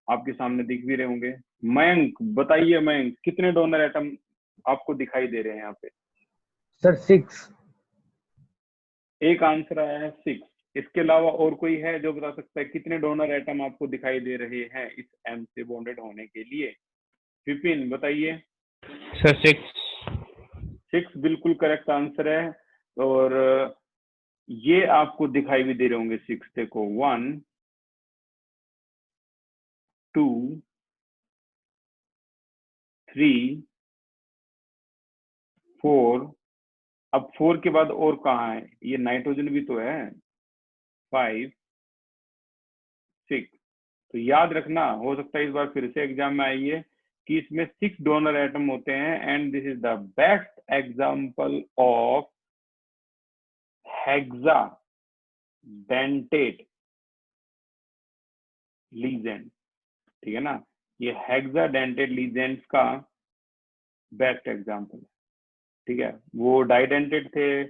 आपके सामने दिख भी रहे होंगे। मयंक बताइए, मयंक कितने डोनर एटम आपको दिखाई दे रहे हैं यहाँ पे। सर 6। एक आंसर आया है 6। इसके अलावा और कोई है जो बता सकता है कितने डोनर एटम आपको दिखाई दे रहे हैं इस M से बॉन्डेड होने के लिए। विपिन बताइए। सर 6। 6 बिल्कुल करेक्ट आंसर है। और ये आपको दिखाई भी दे रहे होंगे 6, देखो 1 2 3 4, अब 4 के बाद और कहाँ है, ये नाइट्रोजन भी तो है, 5 6। तो याद रखना, हो सकता है इस बार फिर से एग्जाम में आइए कि इसमें 6 डोनर एटम होते हैं। And this is the best example of hexadentate legend, ठीक है ना। ये हेक्साडेंटेट लीजेंड्स का बेस्ट एग्जांपल है, ठीक है। वो डाइडेंटेट थे,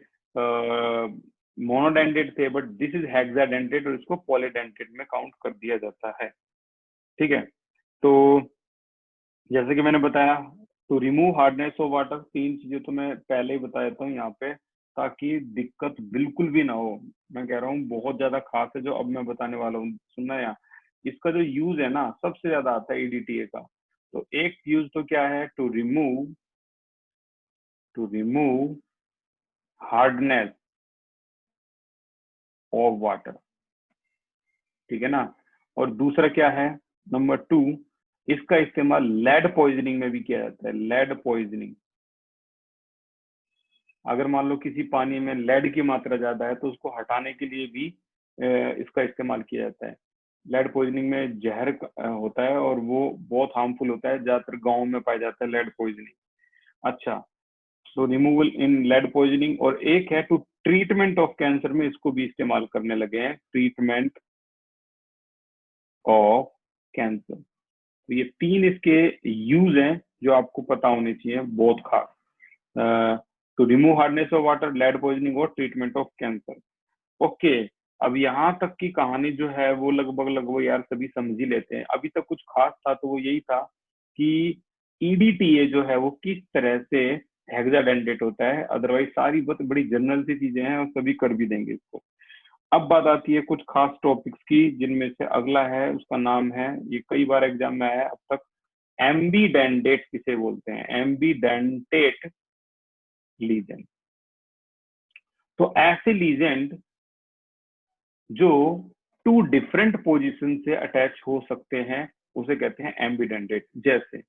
मोनोडेंटेट थे, बट दिस इज हेक्साडेंटेट और इसको पॉलीडेंटेट में काउंट कर दिया जाता है, ठीक है। तो जैसे कि मैंने बताया, to remove hardness of water, 3 चीजें तो मैं पहले ही बता देता हूँ यहाँ पे, ताकि दिक्कत बिल्कुल भी ना हो। मैं कह रहा हूँ बहुत ज्यादा खास है जो अब मैं बताने वाला हूँ, सुनना यहाँ। इसका जो यूज है ना सबसे ज्यादा आता है EDTA का। तो एक यूज तो क्या है, to remove hardness of water, ठीक है ना। और दूसरा क्या है, नंबर 2, इसका इस्तेमाल लेड पॉइजनिंग में भी किया जाता है। लेड पॉइजनिंग, अगर मान लो किसी पानी में लेड की मात्रा ज्यादा है तो उसको हटाने के लिए भी इसका इस्तेमाल किया जाता है। लेड पॉइजनिंग में जहर होता है और वो बहुत हार्मफुल होता है, ज्यादातर गाँव में पाया जाता है लेड पॉइजनिंग। अच्छा, तो रिमूवल इन लेड पॉइजनिंग, और एक है टू ट्रीटमेंट ऑफ कैंसर में इसको भी इस्तेमाल करने लगे हैं, ट्रीटमेंट ऑफ कैंसर। तो ये 3 इसके यूज हैं जो आपको पता होने चाहिए, बहुत खास। तो remove hardness of water, lead poisoning और ट्रीटमेंट ऑफ कैंसर। ओके, अब यहाँ तक की कहानी जो है वो लगभग यार सभी समझ ही लेते हैं। अभी तक कुछ खास था तो वो यही था कि ईडीटीए जो है वो किस तरह से हेक्साडेंटेट होता है, अदरवाइज सारी बहुत बड़ी जनरल सी चीजें हैं और सभी कर भी देंगे इसको। अब बात आती है कुछ खास टॉपिक्स की, जिनमें से अगला है उसका नाम है, ये कई बार एग्जाम में आया है अब तक, एम्बीडेंटेट किसे बोलते हैं, एम्बीडेंटेट लीजन। तो ऐसे लीजेंड जो 2 डिफरेंट पोजीशन से अटैच हो सकते हैं उसे कहते हैं एम्बीडेंटेट। जैसे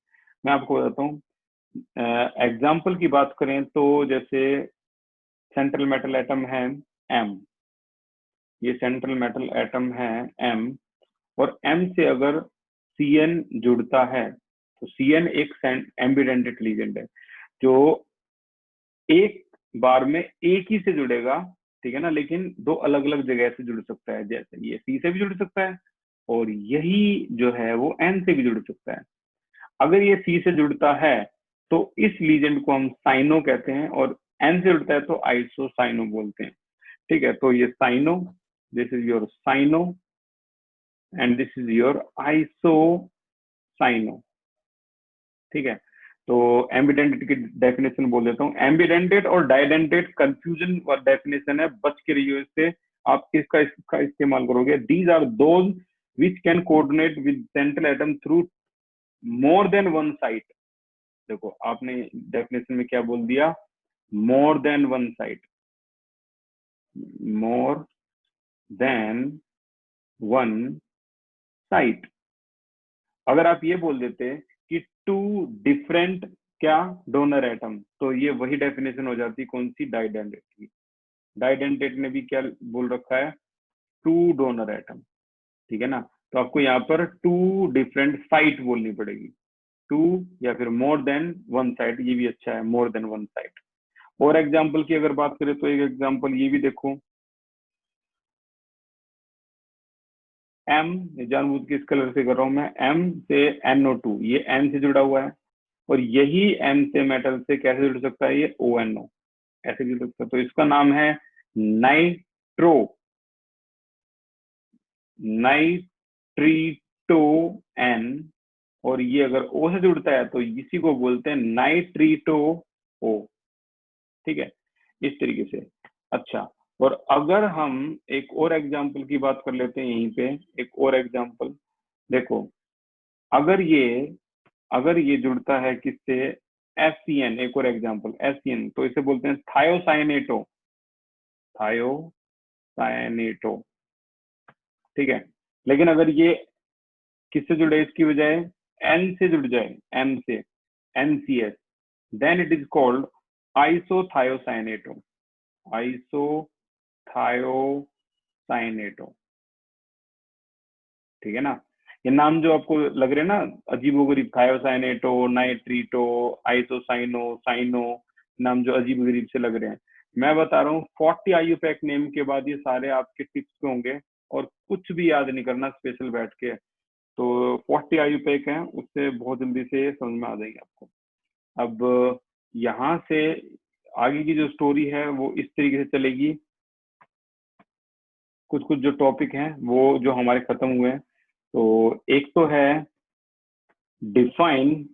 मैं आपको बताता हूँ, एग्जाम्पल की बात करें तो जैसे सेंट्रल मेटल एटम है एम, ये सेंट्रल मेटल एटम है एम, और एम से अगर सीएन जुड़ता है तो सीएन एक एम्बीडेंटेट लीजेंड है, जो एक बार में एक ही से जुड़ेगा, ठीक है ना, लेकिन 2 अलग अलग जगह से जुड़ सकता है। जैसे ये सी से भी जुड़ सकता है और यही जो है वो एन से भी जुड़ सकता है। अगर ये सी से जुड़ता है तो इस लीजेंड को हम साइनो कहते हैं, और एन से जुड़ता है तो आइसो साइनो बोलते हैं। ठीक है, तो ये cyano, this is your cyano and this is your iso cyano. ठीक है, तो एम्बिडेंटेट की डेफिनेशन बोल देता हूँ। एम्बिडेंटेट और डाइडेंटेट कंफ्यूजन और डेफिनेशन है, बच के रहिए इससे। आप इसका इस्तेमाल करोगे। These are those which can coordinate with central atom through more than one site. देखो आपने डेफिनेशन में क्या बोल दिया, more than one site, more than one site. अगर आप ये बोल देते कि 2 डिफरेंट क्या डोनर एटम, तो ये वही डेफिनेशन हो जाती कौन सी, डाइडेंटेट की। डाइडेंटेट ने भी क्या बोल रखा है, 2 डोनर एटम। ठीक है ना, तो आपको यहाँ पर 2 डिफरेंट साइट बोलनी पड़ेगी, 2 या फिर मोर देन वन साइट, ये भी अच्छा है, मोर देन वन साइट। और एग्जाम्पल की अगर बात करें तो एक एग्जाम्पल ये भी देखो, एम, जानबूझ के इस कलर से कर रहा हूं मैं, एम से NO2, ये N से जुड़ा हुआ है, और यही M से मेटल से कैसे जुड़ सकता है, ये ONO ऐसे जुड़ सकता है। तो इसका नाम है नाइट्रो नाइट्रीटो N, और ये अगर O से जुड़ता है तो इसी को बोलते हैं नाइट्रीटो O। ठीक है, इस तरीके से। अच्छा, और अगर हम एक और एग्जाम्पल की बात कर लेते हैं यहीं पे, एक और एग्जाम्पल देखो, अगर ये जुड़ता है किससे, FCN, एक और एग्जाम्पल FCN, तो इसे बोलते हैं थायोसाइनेटो, थायोसाइनेटो। ठीक है, लेकिन अगर ये किससे जुड़े, इसकी बजाय N से जुड़ जाए, M से, NCS, then it is called isothiocyanato, isothiocyanato. ठीक है ना, ये नाम जो आपको लग रहे हैं ना अजीबोगरीब, थायोसाइनेटो, नाइट्रीटो, आइसोसाइनो, साइनो, नाम जो अजीबोगरीब से लग रहे हैं, मैं बता रहा हूँ 40 IUPAC नेम के बाद ये सारे आपके टिप्स पे होंगे, और कुछ भी याद नहीं करना स्पेशल बैठ के। तो 40 IUPAC हैं, उससे बहुत जल्दी से समझ में आ जाएंगे आपको। अब यहाँ से आगे की जो स्टोरी है वो इस तरीके से चलेगी। कुछ कुछ जो टॉपिक हैं वो जो हमारे खत्म हुए हैं, तो एक तो है डिफाइन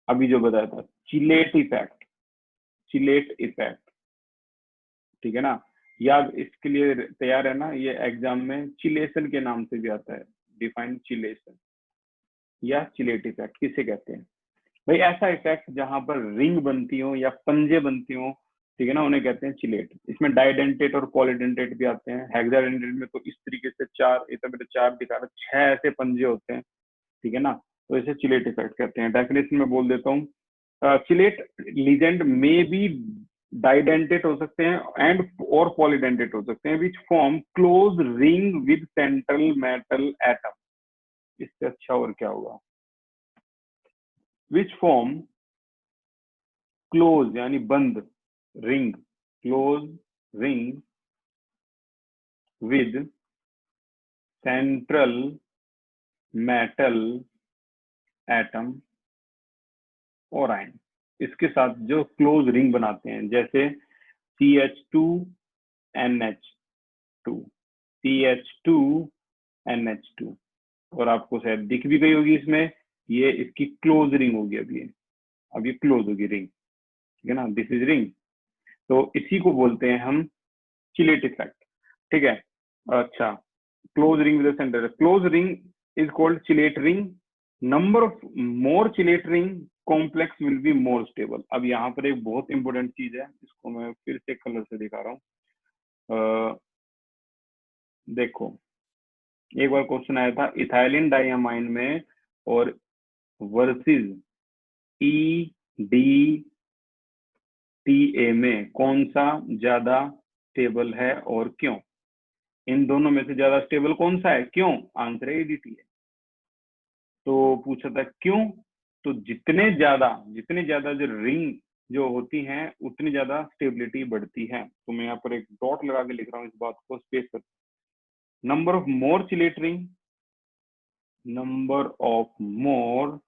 अभी जो बताया था, चिलेट इफेक्ट, ठीक है ना, याद इसके लिए तैयार है ना, ये एग्जाम में चिलेशन के नाम से भी आता है, डिफाइन चिलेशन या चिलेट इफेक्ट किसे कहते हैं भाई, ऐसा इफेक्ट जहां पर रिंग बनती हो या पंजे बनती हो, ठीक है ना, उन्हें कहते हैं चिलेट। इसमें डाइडेंटेट और पॉलीडेंटेट भी आते हैं। हेक्साडेंटेट में तो इस तरीके से 4, ये तो मेरे 4 दिखा रहा, 6 ऐसे पंजे होते हैं, ठीक है ना, तो इसे चिलेट इफेक्ट कहते हैं। डेफिनेशन में बोल देता हूँ, चिलेट लीजेंड में भी डाइडेंटेट हो सकते हैं एंड और पॉलीडेंटेट हो सकते हैं, which form close ring with central metal atom. इससे अच्छा और क्या होगा? विच फॉर्म क्लोज यानी बंद, ring, close ring with central metal atom और आयन। इसके साथ जो क्लोज रिंग बनाते हैं, जैसे CH2NH2, CH2NH2, और आपको शायद दिख भी गई होगी इसमें, ये इसकी क्लोज रिंग होगी। अब ये क्लोज होगी रिंग, ठीक है ना, दिस इज रिंग। तो इसी को बोलते हैं हम चिलेट इफेक्ट, ठीक है। अच्छा, close ring with centre, close ring is called chelate ring. Number of more chelate ring complex will be more stable. अब यहाँ पर एक बहुत इंपॉर्टेंट चीज है, इसको मैं फिर से कलर से दिखा रहा हूँ। देखो, एक बार क्वेश्चन आया था इथाइलिन डाइअमाइन में और वर्सेस EDTA में कौन सा ज्यादा स्टेबल है और क्यों? इन दोनों में से ज्यादा स्टेबल कौन सा है, क्यों? आंसर है EDTA। तो पूछा था क्यों, तो जितने ज्यादा जो रिंग जो होती हैं उतनी ज्यादा स्टेबिलिटी बढ़ती है। तो मैं यहाँ पर एक डॉट लगा के लिख रहा हूँ, इस बात को स्पेस कर। Number of more chelate ring, number of more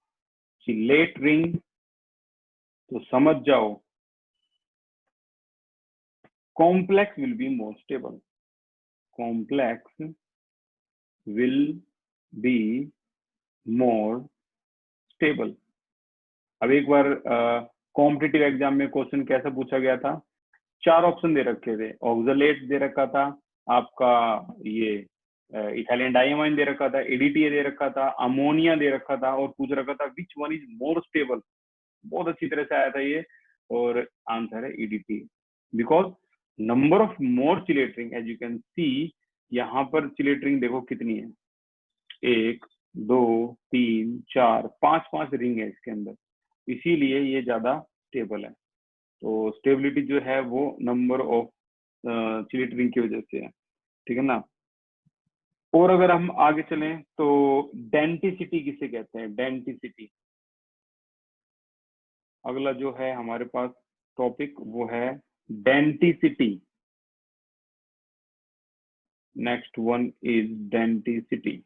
chelate ring, तो समझ जाओ complex will be more stable, complex will be more stable. अब एक बार कॉम्पिटिटिव एग्जाम में क्वेश्चन कैसा पूछा गया था, 4 ऑप्शन दे रखे थे, ऑक्सलेट दे रखा था, आपका ये इथाइलिन डाइअमाइन दे रखा था, EDTA दे रखा था, अमोनिया दे रखा था, और पूछ रखा था which one is more stable. बहुत अच्छी तरह से आया था ये, और आंसर है EDTA, because number of more chelating, as you can see यहाँ पर चिलेटरिंग देखो कितनी है, 1 2 3 4 5 रिंग है इसके अंदर, इसीलिए ये ज्यादा स्टेबल है। तो स्टेबिलिटी जो है वो नंबर ऑफ चिलेटरिंग की वजह से है, ठीक है ना। और अगर हम आगे चलें तो डेंटिसिटी किसे कहते हैं, डेंटिसिटी। अगला जो है हमारे पास टॉपिक वो है denticity. Next one is denticity.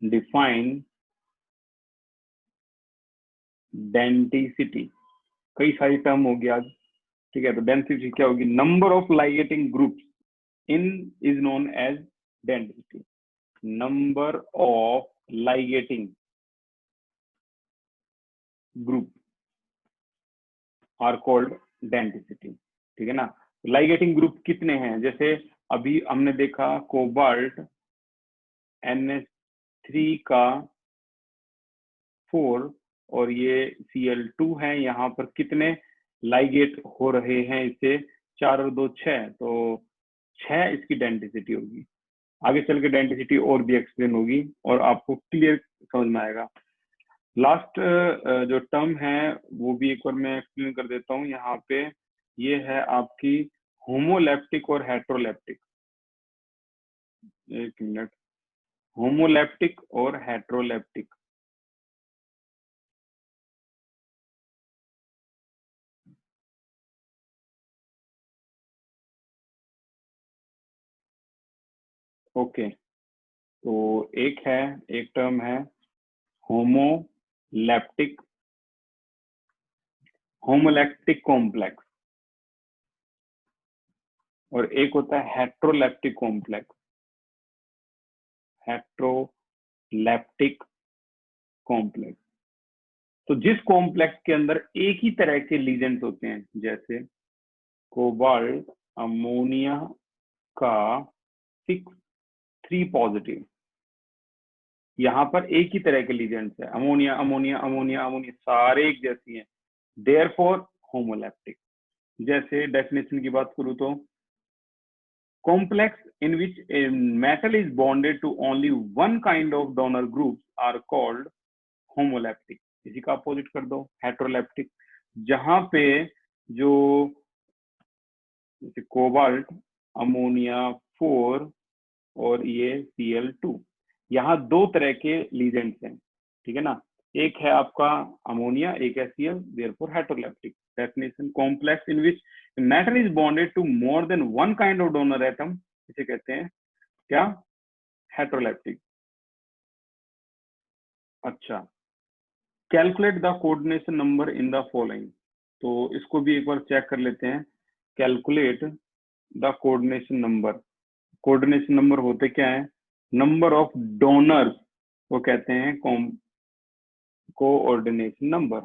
Define denticity. कई सारी टर्म होगी आज, ठीक है। तो डेंसिटी क्या होगी, number of ligating groups in is known as density. Number of ligating group are called density, ठीक है ना। लाइगेटिंग ग्रुप कितने हैं, जैसे अभी हमने देखा कोबाल्ट NH3 का 4 और ये Cl2 है, यहाँ पर कितने लाइगेट हो रहे हैं इससे, 4 और 2 6, तो 6 इसकी डेंसिटी होगी। आगे चल के डेंसिटी और भी एक्सप्लेन होगी और आपको क्लियर समझ में आएगा। लास्ट जो टर्म है वो भी एक बार मैं एक्सप्लेन कर देता हूँ यहाँ पे। ये है आपकी होमोलैप्टिक और हेट्रोलैप्टिक। एक मिनट, होमोलैप्टिक और हेट्रोलैप्टिक। ओके, तो एक टर्म है होमोलैप्टिक कॉम्प्लेक्स, और एक होता है हेट्रोलैप्टिक कॉम्प्लेक्स, हेट्रोलैप्टिक कॉम्प्लेक्स। तो जिस कॉम्प्लेक्स के अंदर एक ही तरह के लीजेंड्स होते हैं, जैसे कोबाल्ट अमोनिया का 6 3+, यहाँ पर एक ही तरह के लीजेंड्स है, अमोनिया अमोनिया अमोनिया अमोनिया, सारे एक जैसी हैं, देयरफॉर होमोलैप्टिक। जैसे डेफिनेशन की बात करूँ तो complex in which a metal is bonded to only one kind of donor groups are called homoleptic. इसी का अपोजिट कर दो हेटेरोलेप्टिक, जहां पे जो जैसे कोबाल्ट, अमोनिया 4 और ये Cl2, यहाँ दो तरह के लीजेंड्स हैं, ठीक है ना, एक है आपका अमोनिया, एक है Cl, therefore heteroleptic. Definition complex in which metal is bonded to more than one kind of donor atom, इसे कहते हैं क्या, हेटेरोलेप्टिक. अच्छा, calculate the coordination number in the following, तो इसको भी एक बार चेक कर लेते हैं. Calculate the coordination number. Coordination number होते क्या है, नंबर ऑफ डोनर्स को कहते हैं कोऑर्डिनेशन नंबर.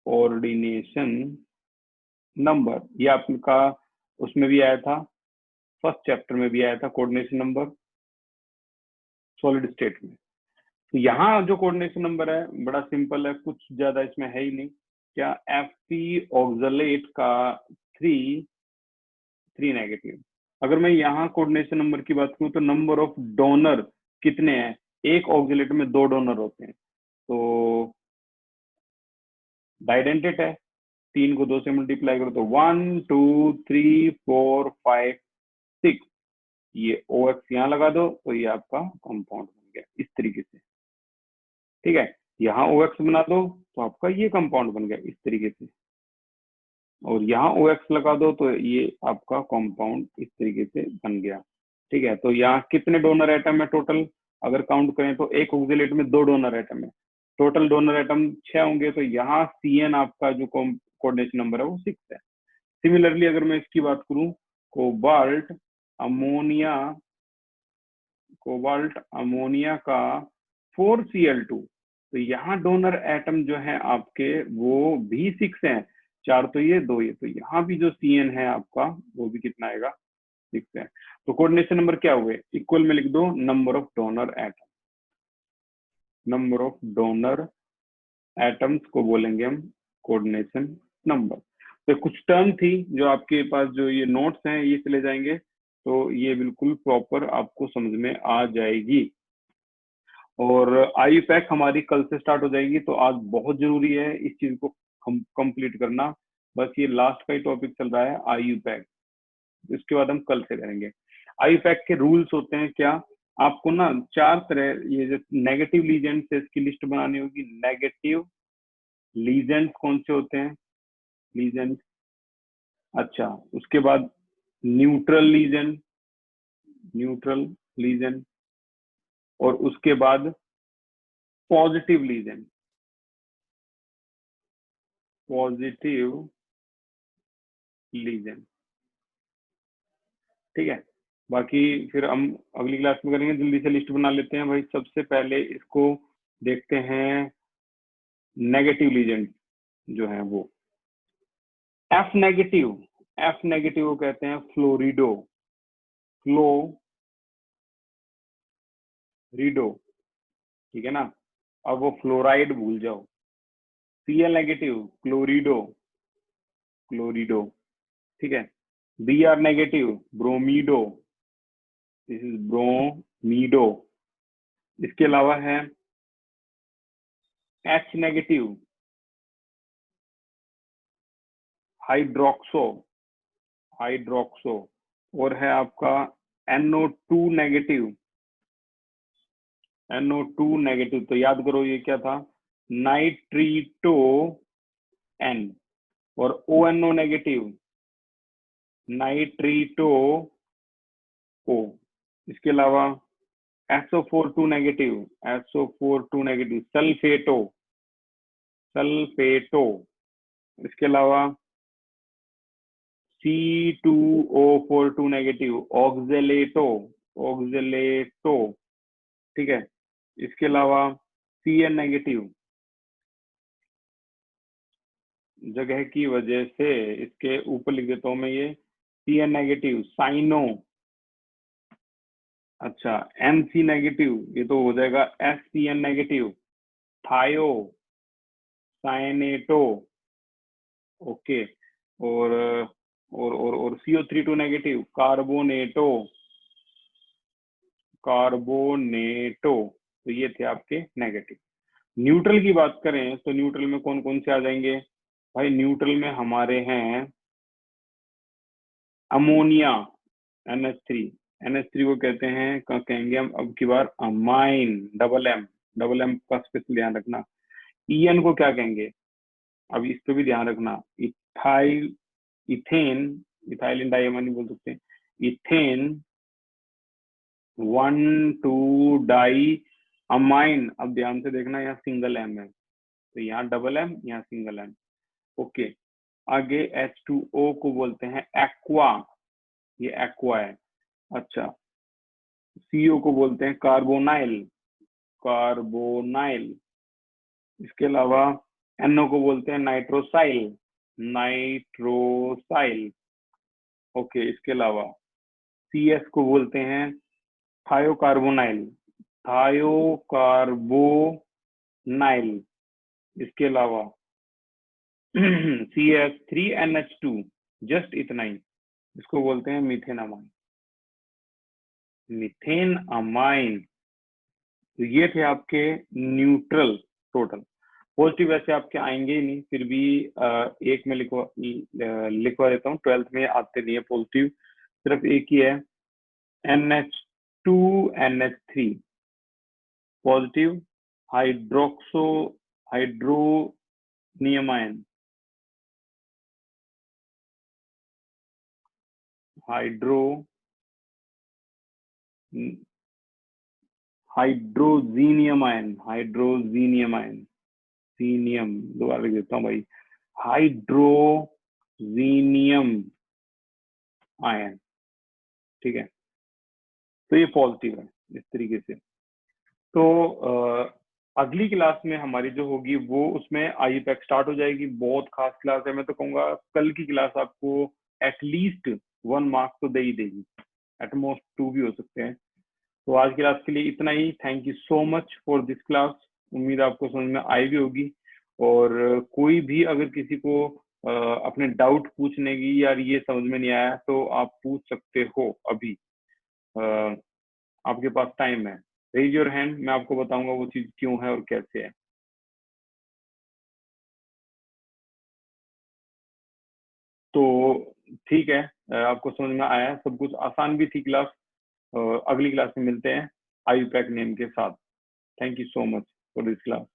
कोऑर्डिनेशन नंबर ये आपका उसमें भी आया था, फर्स्ट चैप्टर में भी आया था कोऑर्डिनेशन नंबर सॉलिड स्टेट में. तो यहाँ जो कोऑर्डिनेशन नंबर है बड़ा सिंपल है, कुछ ज्यादा इसमें है ही नहीं. क्या, Fe ऑक्सलेट का 3 नेगेटिव. अगर मैं यहाँ कोऑर्डिनेशन नंबर की बात करूँ तो नंबर ऑफ डोनर कितने हैं, एक ऑक्सलेट में 2 डोनर होते हैं, तो डाइडेंटेट है, 3 को 2 से मल्टीप्लाई करो तो 1 2 3 4 5 6, ये OX यहाँ लगा दो तो ये आपका कंपाउंड बन गया इस तरीके से. ठीक है, यहाँ OX बना दो तो आपका ये कंपाउंड बन गया इस तरीके से, और यहाँ OX लगा दो तो ये आपका कंपाउंड इस तरीके से बन गया. ठीक है, तो यहाँ कितने डोनर एटम है टोटल, अगर काउंट करें तो एक ऑक्सिलेट में 2 डोनर एटम है, टोटल डोनर एटम 6 होंगे, तो यहाँ Cn आपका जो कोऑर्डिनेशन नंबर है वो 6 है. सिमिलरली अगर मैं इसकी बात करूं, कोबाल्ट अमोनिया का 4Cl2, तो यहाँ डोनर एटम जो है आपके वो भी 6 हैं, 4 तो ये 2 ये, तो यहाँ भी जो Cn है आपका वो भी कितना आएगा, 6 है. तो कोऑर्डिनेशन नंबर क्या हुए, इक्वल में लिख दो number of donor atom. Number of donor atoms को बोलेंगे हम कोऑर्डिनेशन नंबर. तो कुछ टर्म थी जो आपके पास जो ये नोट्स हैं ये चले जाएंगे, तो ये बिल्कुल प्रॉपर आपको समझ में आ जाएगी. और IUPAC हमारी कल से स्टार्ट हो जाएगी, तो आज बहुत जरूरी है इस चीज को कंप्लीट करना. बस ये लास्ट का ही टॉपिक चल रहा है IUPAC, इसके बाद हम कल से करेंगे. IUPAC के रूल्स होते हैं क्या, आपको ना 4 तरह ये जो नेगेटिव लीजेंड से इसकी लिस्ट बनानी होगी. नेगेटिव लीजेंड कौन से होते हैं, लीजेंड. अच्छा, उसके बाद न्यूट्रल लीजेंड, और उसके बाद पॉजिटिव लीजेंड. ठीक है, बाकी फिर हम अगली क्लास में करेंगे. जल्दी से लिस्ट बना लेते हैं भाई. सबसे पहले इसको देखते हैं, नेगेटिव लीजेंड जो है वो F नेगेटिव को कहते हैं फ्लोरिडो. ठीक है ना, अब वो फ्लोराइड भूल जाओ. Cl negative chlorido. ठीक है, Br negative bromido, this is bromido. इसके अलावा है H नेगेटिव हाइड्रोक्सो, और है आपका NO2 नेगेटिव. तो याद करो ये क्या था, नाइट्रीटो N, और ONO नेगेटिव नाइट्रीटो O. इसके अलावा SO42 नेगेटिव सल्फेटो. इसके अलावा C2O42 नेगेटिव ऑक्जेलेटो. ठीक है, इसके अलावा Cn नेगेटिव, जगह की वजह से इसके ऊपर लिख देता हूं मैं ये Cn नेगेटिव साइनो. अच्छा, Mc नेगेटिव, ये तो हो जाएगा SCN नेगेटिव थायो साइनेटो. ओके, और और CO3 नेगेटिव, कार्बोनेटो। तो ये थे आपके नेगेटिव। न्यूट्रल की बात करें तो न्यूट्रल में कौन कौन से आ जाएंगे भाई? न्यूट्रल में हमारे हैं अमोनिया, NH3 को कहते हैं, कहेंगे हम अब की बार अमाइन, डबल एम का स्पेशल ध्यान रखना। EN को क्या कहेंगे? अब इस पे भी ध्यान रखना, इथाइल डाइअमाइन बोल सकते हैं, इथेन 1,2 डाई अमाइन। अब ध्यान से देखना, यहाँ सिंगल M है, तो यहाँ डबल M, यहाँ सिंगल M। ओके, आगे H2O को बोलते हैं एक्वा, ये एक्वा है। अच्छा, CO को बोलते हैं कार्बोनाइल। इसके अलावा NO को बोलते हैं नाइट्रोसाइल। ओके, इसके अलावा CS को बोलते हैं थायोकार्बोनाइल। इसके अलावा CH3NH2, जस्ट इतना ही, इसको बोलते हैं मीथेन अमाइन। तो ये थे आपके न्यूट्रल टोटल। पॉजिटिव वैसे आपके आएंगे ही नहीं, फिर भी एक में लिखवा देता हूँ, 12th में आते नहीं है पॉजिटिव, सिर्फ एक ही है, NH2NH3 positive, hydronium ion, hydrazinium ion, सीनियम, दोबारा लिख देता हूँ भाई, हाइड्रोजीनियम आयन। ठीक है, तो ये पॉजिटिव है इस तरीके से। तो अगली क्लास में हमारी जो होगी वो, उसमें IUPAC स्टार्ट हो जाएगी। बहुत खास क्लास है, मैं तो कहूँगा कल की क्लास आपको एटलीस्ट 1 मार्क तो दे ही देगी, एटमोस्ट 2 भी हो सकते हैं। तो आज की क्लास के लिए इतना ही। Thank you so much for this class. उम्मीद आपको समझ में आई भी होगी। और कोई भी अगर किसी को अपने डाउट पूछने की, यार ये समझ में नहीं आया, तो आप पूछ सकते हो अभी, आपके पास टाइम है। रेज योर हैंड, मैं आपको बताऊंगा वो चीज क्यों है और कैसे है। तो ठीक है, आपको समझ में आया, सब कुछ आसान भी थी क्लास। अगली क्लास में मिलते हैं IUPAC नेम के साथ। Thank you so much for this class.